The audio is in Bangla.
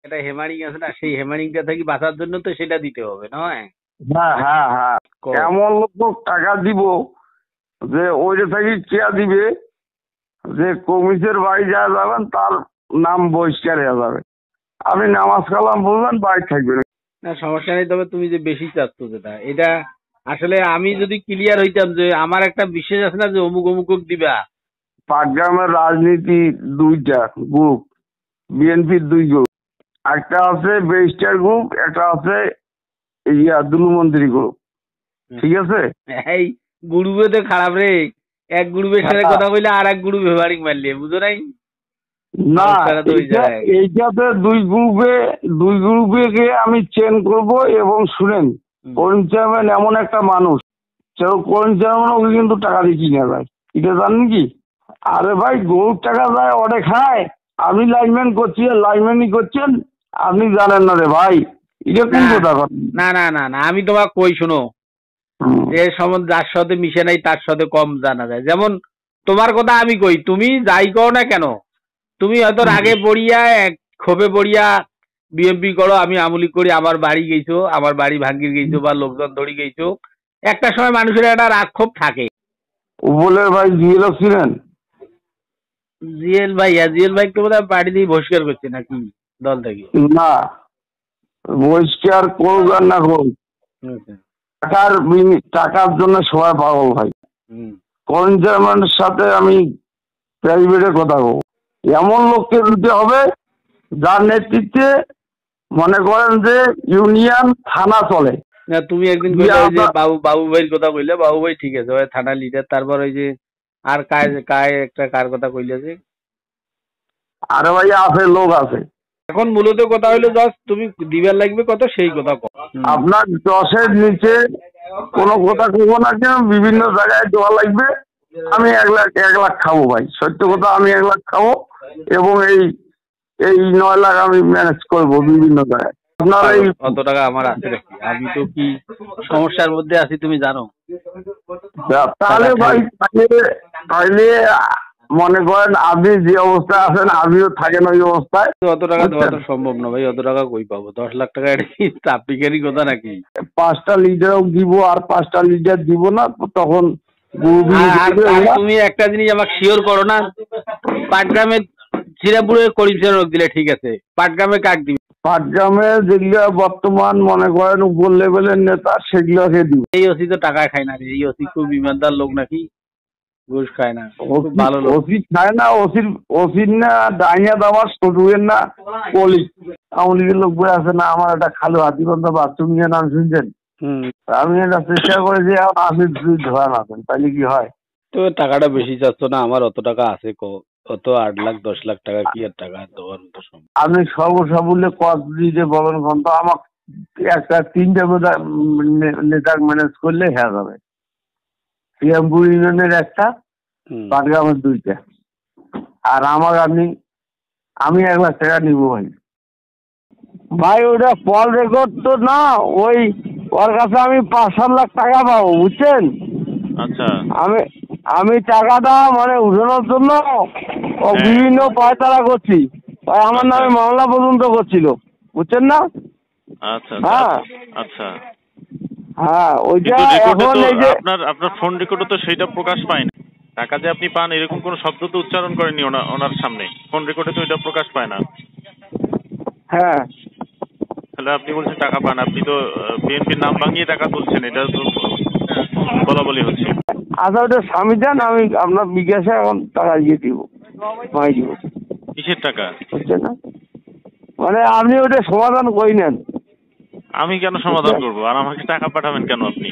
একটা হেমারিং আছে না, সেই হেমারিংটা থেকে বাঁচার জন্য তো সেটা দিতে হবে নয়? হ্যাঁ হ্যাঁ হ্যাঁ, এমন লোক টাকা দিব যে ওইটা থেকে কেয়া দিবে যে কমিটির বাড়ি যা যাবেন তার নাম বহিষ্কার হয়ে যাবে, আপনি নামাজ কালাম বলবেন বাড়ি থাকবেন। না সমস্যা নেই, তবে তুমি যে বেশি চাচ্ছ যেটা, এটা আসলে আমি যদি ক্লিয়ার হইতাম যে আমার একটা বিশ্বাস আছে না যে অমুক অমুক দিবা। পাটগ্রামের রাজনীতি দুইটা গ্রুপ, বিএনপির দুই গ্রুপ, একটা আছে বেস্টার গ্রুপ, একটা আছে দুলুমন্ত্রী গ্রুপ, ঠিক আছে? এই গ্রুপে তো খারাপ রে, এক গ্রুপের সাথে কথা বললে আর এক গ্রুপ হেমারিং মারলে, বুঝো নাই? না এইটাতে দুই গ্রুপে গিয়ে আমি চেন করব। এবং শুনেন, করিম চেয়ারম্যান এমন একটা মানুষ, করিম চেয়ারম্যান ওকে কিন্তু টাকা দিয়ে কিনে যায়, এটা জানেন কি? আরে ভাই গরুর টাকা যায় ওটা খায়, আপনি লাইনম্যান করছেন, লাইনম্যানই করছেন, আপনি জানেন না রে ভাই, এটা কোন কথা? না না না না, আমি তোমাকে কই শোনো, যে সম্বন্ধে যার সাথে মিশে নাই তার সাথে কম জানা যায়। যেমন তোমার কথা আমি কই, তুমি যাই করো না কেন, তুমি হয়তো রাগে পড়িয়া ক্ষোভে পড়িয়া বিএমপি করো, আমি আমলি করি, আমার বাড়ি গেছো, আমার বাড়ি ভাঙ্গির গেছো বা লোকজন ধরি গেছো, একটা সময় মানুষের একটা রাগ ক্ষোভ থাকে। উপলের ভাই জিএল ছিলেন? জিএল ভাই তো বোধহয় পার্টি দিয়ে বহিষ্কার করছে নাকি দল থেকে? না, বহিষ্কার করুক আর না করুক, টাকার জন্য সবাই পাগল ভাই। করিম চেয়ারম্যানের সাথে আমি প্রাইভেটে কথা বলবো, এমন লোককে দিতে হবে যার নেতৃত্বে মনে করেন যে ইউনিয়ন থানা চলে। না তুমি একদিন বাবু ভাইয়ের কথা কইলে, বাবু ভাই ঠিক আছে, ওই থানা লিডার, তারপর ওই যে আর কার কথা কইলে যে, আরে ভাই আছে, লোক আছে। এখন মূলত কথা হইলো জাস্ট তুমি দিবার লাগবে কত সেই কথা কম। আপনার 10-এর নিচে কোনো কথা কইব না, কেন বিভিন্ন জায়গায় দেওয়া লাগবে। আমি 1 লাখ খাবো ভাই, সত্য কথা, আমি 1 লাখ খাবো এবং এই 9 লাখ আমি ম্যানেজ করবো বিভিন্ন জায়গায়। আপনার এই কত টাকা আমার আছে নাকি? আমি তো কি সমস্যার মধ্যে আছি তুমি জানো। তাহলে ভাই তাহলে মনে করেন আপনি যে অবস্থায় আছেন আমিও থাকেন ওই অবস্থায়। অত টাকা দেওয়া তো সম্ভব না ভাই, অত টাকা কই পাবো? 10 লাখ টাকা চাপিকারি কথা নাকি? 5টা লিডারও দিব আর 5টা লিডার দিব না, তখন তুমি একটা জিনিস আমাকে শিওর করো না, পাটগ্রামে শ্রীরামপুরে করিম চেয়ারম্যান দিলে ঠিক আছে, পাটগ্রামে কাক দিবে? পাটগ্রামে যেগুলো বর্তমান মনে করেন উপর লেভেলের নেতা সেগুলোকে দিব। এই ওসি তো টাকা খায় না রে, এই ওসি খুব ইমানদার লোক নাকি, ঘুষ খায় না, ভালো লোক। ওসি খায় না, ওসির না ডাইনিয়া দাবার শুরুয়ের না কলি আওয়ামী লীগের লোক বই আছে না, আমার একটা খালু হাতিবন্ধা বাথরুম নিয়ে নাম শুনছেন? আমি এটা চেষ্টা করে যে আপনি ধরা আছেন, তাহলে কি হয়? তো টাকাটা বেশি চাচ্ছ না, আমার অত টাকা আছে কত 8 লাখ 10 লাখ টাকা কি আর টাকা দেওয়ার মতো সম্ভব? আপনি সর্বসাবল্যে কত দিতে বলেন কোন তো, আমার একটা 3টে নেতার ম্যানেজ করলে হয়ে যাবে। শ্রীরামপুর ইউনিয়নের একটা, পাটগ্রামের 2টা, আর আমি 1 লাখ টাকা নিব ভাই। ভাই ওটা কল রেকর্ড তো না, ওর কাছে আমি 5-7 লাখ টাকা পাবো, বুঝছেন? আচ্ছা, আমি টাকাটা মানে উঠানোর জন্য বিভিন্ন পায়তারা করছি, আমার নামে মামলা পর্যন্ত করছিল, বুঝছেন না? আচ্ছা হ্যাঁ আচ্ছা, হ্যাঁ ওইটা এখন এই যে আপনার ফোন রেকর্ডে তো সেইটা প্রকাশ পায়নি। টাকা যে আপনি পান এরকম কোনো শব্দ তো উচ্চারণ করেনি ওনার সামনে, ফোন রেকর্ডে তো এটা প্রকাশ পায় না। হ্যাঁ, তাহলে আপনি বলছেন টাকা পান, আপনি তো বিএনপির নাম ভাঙিয়ে টাকা তুলছেন, এটা তো বলা বলি হচ্ছে। আচ্ছা ওটা স্বামী দেন, আমি আপনার বিকাশে এখন টাকা দিয়ে দিব, মাই দিব। কিসের টাকা? হচ্ছে না মানে আপনি ওটা সমাধান করে নেন। আমি কেন সমাধান করবো? আর আমাকে টাকা পাঠাবেন কেন আপনি?